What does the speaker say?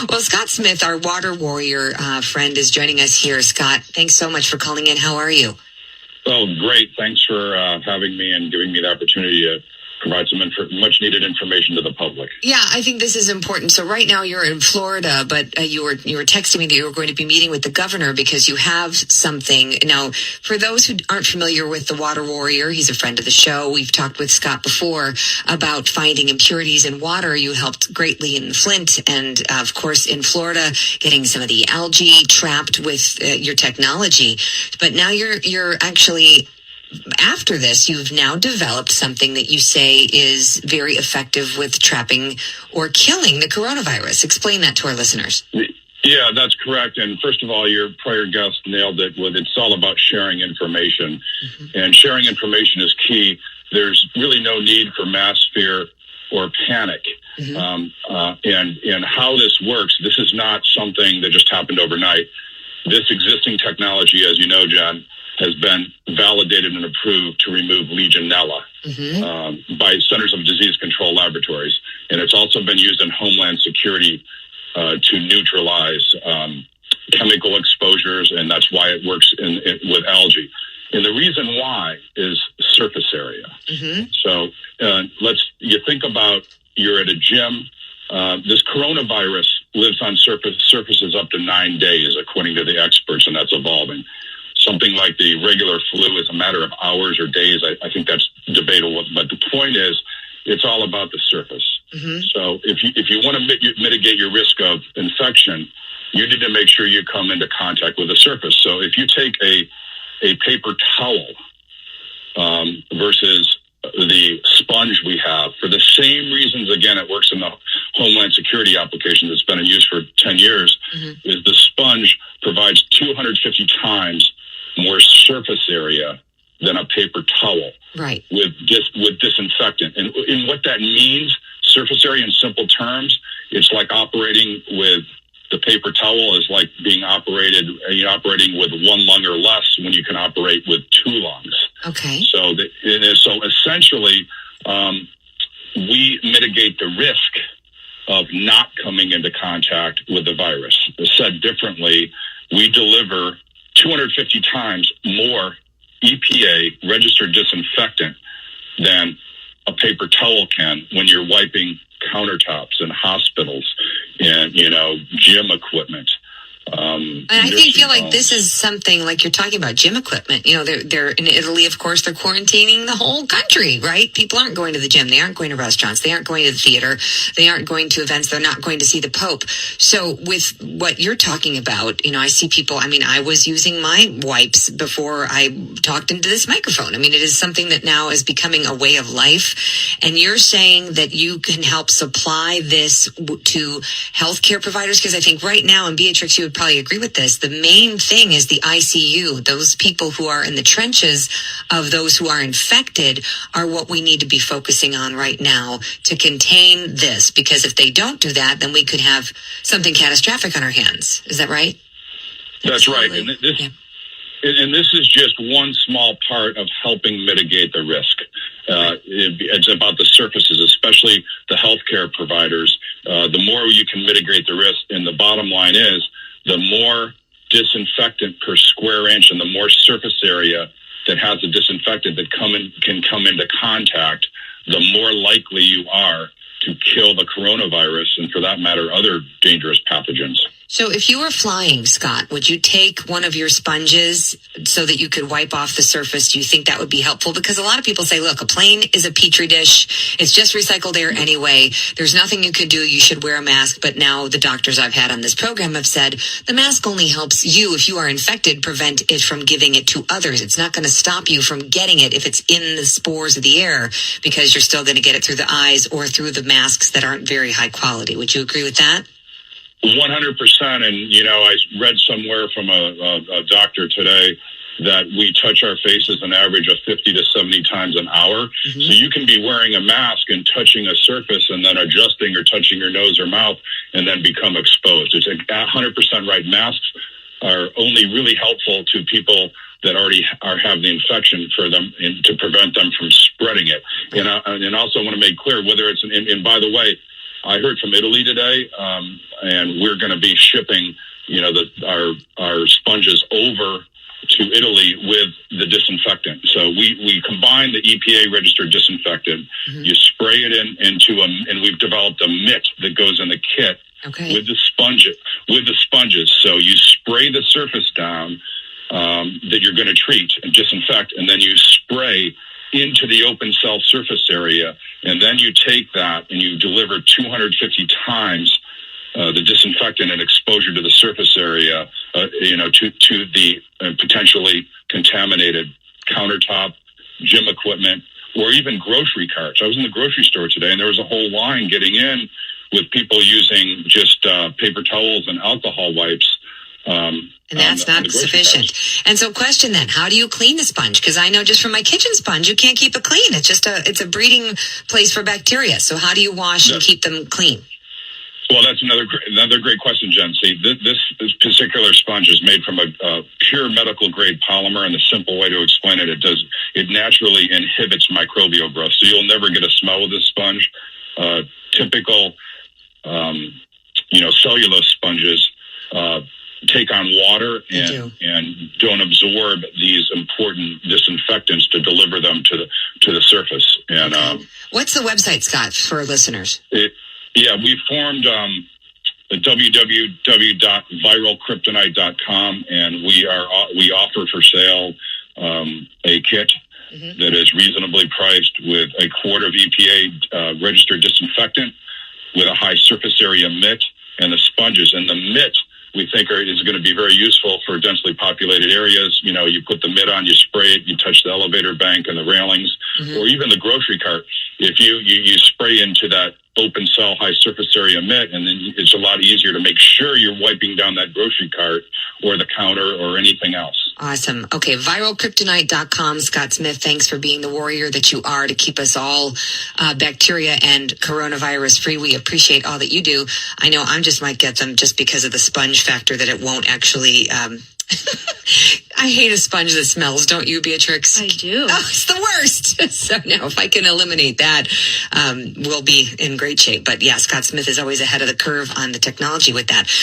Well, Scott Smith, our water warrior friend, is joining us here. Scott, thanks so much for calling in. How are you? Oh, great. Thanks for having me and giving me the opportunity to provide some much needed information to the public. Yeah, I think this is important. So right now you're in Florida, but you were texting me that you were going to be meeting with the governor because you have something. Now, for those who aren't familiar with the water warrior, he's a friend of the show. We've talked with Scott before about finding impurities in water. You helped greatly in Flint and, of course, in Florida, getting some of the algae trapped with your technology. But now you're actually... After this, you've now developed something that you say is very effective with trapping or killing the coronavirus. Explain that to our listeners. Yeah, that's correct. And first of all, your prior guest nailed it with it's all about sharing information. Mm-hmm. And sharing information is key. There's really no need for mass fear or panic. Mm-hmm. And how this works, this is not something that just happened overnight. This existing technology, as you know, Jen, has been validated and approved to remove Legionella by Centers of Disease Control Laboratories. And it's also been used in Homeland Security to neutralize chemical exposures, and that's why it works with algae. And the reason why is surface area. Mm-hmm. So you think about you're at a gym. This coronavirus lives on surfaces up to 9 days, according to the experts, and that's evolving. Something like the regular flu is a matter of hours or days. I think that's debatable. But the point is, it's all about the surface. Mm-hmm. So if you want to mitigate your risk of infection, you need to make sure you come into contact with the surface. So if you take a paper towel versus the sponge we have, for the same reasons, again, it works in the Homeland Security application that's been in use for 10 years, is the sponge provides 250 times more surface area than a paper towel, right? With disinfectant. And what that means, surface area in simple terms, it's like operating with the paper towel is like operating with one lung or less when you can operate with two lungs. Okay. So essentially, we mitigate the risk of not coming into contact with the virus. Said differently, we deliver 250 times more EPA registered disinfectant than a paper towel can when you're wiping countertops in hospitals and, gym equipment. And I feel like this is something like you're talking about gym equipment. They're in Italy, of course, they're quarantining the whole country, right? People aren't going to the gym. They aren't going to restaurants. They aren't going to the theater. They aren't going to events. They're not going to see the Pope. So with what you're talking about, I see people, I was using my wipes before I talked into this microphone. It is something that now is becoming a way of life. And you're saying that you can help supply this to healthcare providers? Because I think right now, and Beatrix, you would probably agree with this, the main thing is the ICU. Those people who are in the trenches of those who are infected are what we need to be focusing on right now to contain this, because if they don't do that, then we could have something catastrophic on our hands. Is that right? That's right. And this is just one small part of helping mitigate the risk. It's about the surfaces, especially the healthcare providers. The more you can mitigate the risk, and the bottom line is, the more disinfectant per square inch and the more surface area that has a disinfectant that can come into contact, the more likely you are to kill the coronavirus and, for that matter, other dangerous pathogens. So if you were flying, Scott, would you take one of your sponges so that you could wipe off the surface? Do you think that would be helpful? Because a lot of people say, look, a plane is a petri dish. It's just recycled air anyway. There's nothing you could do. You should wear a mask. But now the doctors I've had on this program have said the mask only helps you, if you are infected, prevent it from giving it to others. It's not going to stop you from getting it if it's in the spores of the air, because you're still going to get it through the eyes or through the masks that aren't very high quality. Would you agree with that? 100%. And, I read somewhere from a doctor today that we touch our faces an average of 50 to 70 times an hour. Mm-hmm. So you can be wearing a mask and touching a surface and then adjusting or touching your nose or mouth and then become exposed. It's 100% right. Masks are only really helpful to people that already have the infection for them and to prevent them from spreading it. And also I want to make clear whether it's, and by the way, I heard from Italy today, and we're going to be shipping, our sponges over to Italy with the disinfectant. So we combine the EPA registered disinfectant. Mm-hmm. You spray it into and we've developed a mitt that goes in the kit with the sponges. So you spray the surface down that you're going to treat and disinfect, and then you spray into the open cell surface area, and then you take that and you deliver 250 times the disinfectant and exposure to the surface area, to the potentially contaminated countertop, gym equipment, or even grocery carts. I was in the grocery store today, and there was a whole line getting in with people using just paper towels and alcohol wipes. And that's not sufficient. Carts. And so question then, how do you clean the sponge? Because I know just from my kitchen sponge, you can't keep it clean. It's just it's a breeding place for bacteria. So how do you wash and keep them clean? Well, that's another great question, Jen. See, this particular sponge is made from a pure medical grade polymer, and the simple way to explain it, it naturally inhibits microbial growth. So you'll never get a smell with this sponge. Typical, cellulose sponges take on water and don't absorb these important disinfectants to deliver them to the surface. And what's the website, Scott, for listeners? We formed the www.viralkryptonite.com, and we offer for sale a kit that is reasonably priced with a quart of EPA registered disinfectant with a high surface area mitt and the sponges. And the mitt, we think, is going to be very useful for densely populated areas. You put the mitt on, you spray it, you touch the elevator bank and the railings, or even the grocery cart. If you spray into that open cell high surface area mitt, and then it's a lot easier to make sure you're wiping down that grocery cart or the counter or anything else. Awesome. Okay, viralkryptonite.com. Scott Smith, thanks for being the warrior that you are to keep us all bacteria and coronavirus free. We appreciate all that you do. I know I just might get them just because of the sponge factor that it won't actually... I hate a sponge that smells, don't you, Beatrix? I do. Oh, it's the worst. So now if I can eliminate that, we'll be in great shape. But yeah, Scott Smith is always ahead of the curve on the technology with that.